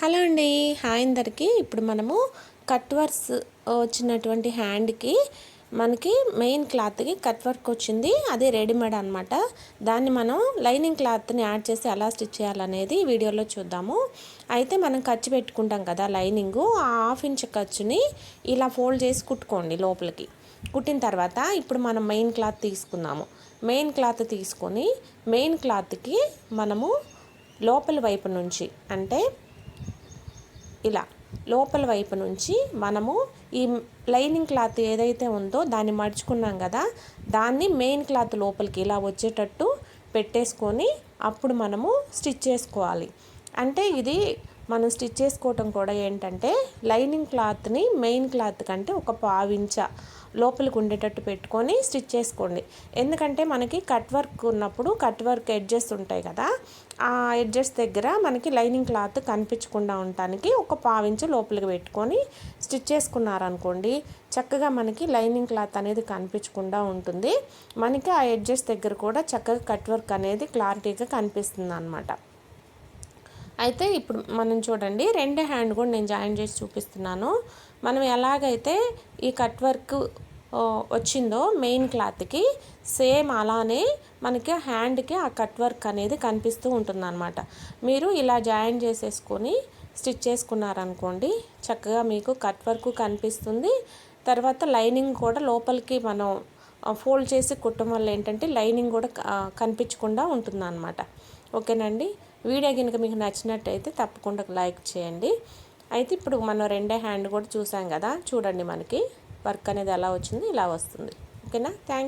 Hello అండి, hi అందరికీ. ఇప్పుడు మనము కట్ వర్క్స్ వచ్చినటువంటి హ్యాండ్కి మనకి మెయిన్ క్లాత్కి కట్ వర్క్ వచ్చింది, అది రెడీమేడ్ అనమాట. దాన్ని మనం లైనింగ్ క్లాత్ని యాడ్ చేసి ఎలా స్టిచ్ చేయాలనేది వీడియోలో చూద్దాము. అయితే మనం ఖర్చు పెట్టుకుంటాం కదా లైనింగు, ఆ 1/2 ఇంచ్ ఖర్చుని ఇలా ఫోల్డ్ చేసి కుట్టుకోండి లోపలికి. కుట్టిన తర్వాత ఇప్పుడు మనం మెయిన్ క్లాత్ తీసుకున్నాము. మెయిన్ క్లాత్ తీసుకొని మెయిన్ క్లాత్కి మనము లోపల వైపు నుంచి అంటే ఇలా లోపల వైపు నుంచి మనము ఈ లైనింగ్ క్లాత్ ఏదైతే ఉందో దాన్ని మడుచుకున్నాం కదా, దాన్ని మెయిన్ క్లాత్ లోపలికి ఇలా వచ్చేటట్టు పెట్టేసుకొని అప్పుడు మనము స్టిచ్ చేసుకోవాలి. అంటే ఇది మనం స్టిచ్ చేసుకోవటం కూడా ఏంటంటే లైనింగ్ క్లాత్ని మెయిన్ క్లాత్ కంటే ఒక 1/2 ఇంచ లోపలికి ఉండేటట్టు పెట్టుకొని స్టిచ్ చేసుకోండి. ఎందుకంటే మనకి కట్ వర్క్ ఉన్నప్పుడు కట్ వర్క్ ఎడ్జెస్ ఉంటాయి కదా, ఆ ఎడ్జెస్ దగ్గర మనకి లైనింగ్ క్లాత్ కనిపించకుండా ఉండటానికి ఒక 1/2 ఇంచు లోపలికి పెట్టుకొని స్టిచ్ చేసుకున్నారనుకోండి, చక్కగా మనకి లైనింగ్ క్లాత్ అనేది కనిపించకుండా ఉంటుంది. మనకి ఆ ఎడ్జెస్ దగ్గర కూడా చక్కగా కట్ వర్క్ అనేది క్లారిటీగా కనిపిస్తుంది అన్నమాట. అయితే ఇప్పుడు మనం చూడండి, రెండో హ్యాండ్ కూడా నేను జాయిన్ చేసి చూపిస్తున్నాను. మనం ఎలాగైతే ఈ కట్ వర్క్ వచ్చిందో మెయిన్ క్లాత్కి, సేమ్ అలానే మనకి హ్యాండ్కి ఆ కట్ వర్క్ అనేది కనిపిస్తూ ఉంటుందన్నమాట. మీరు ఇలా జాయిన్ చేసేసుకొని స్టిచ్ చేసుకున్నారనుకోండి, చక్కగా మీకు కట్ వర్క్ కనిపిస్తుంది. తర్వాత లైనింగ్ కూడా లోపలికి మనం ఫోల్డ్ చేసి కుట్టడం వల్ల ఏంటంటే లైనింగ్ కూడా కనిపించకుండా ఉంటుందన్నమాట. ఓకేనండి, వీడియో కనుక మీకు నచ్చినట్టయితే తప్పకుండా లైక్ చేయండి. అయితే ఇప్పుడు మనం రెండో హ్యాండ్ కూడా చూసాం కదా, చూడండి మనకి వర్క్ అనేది ఎలా వచ్చింది, ఇలా వస్తుంది. ఓకేనా, థ్యాంక్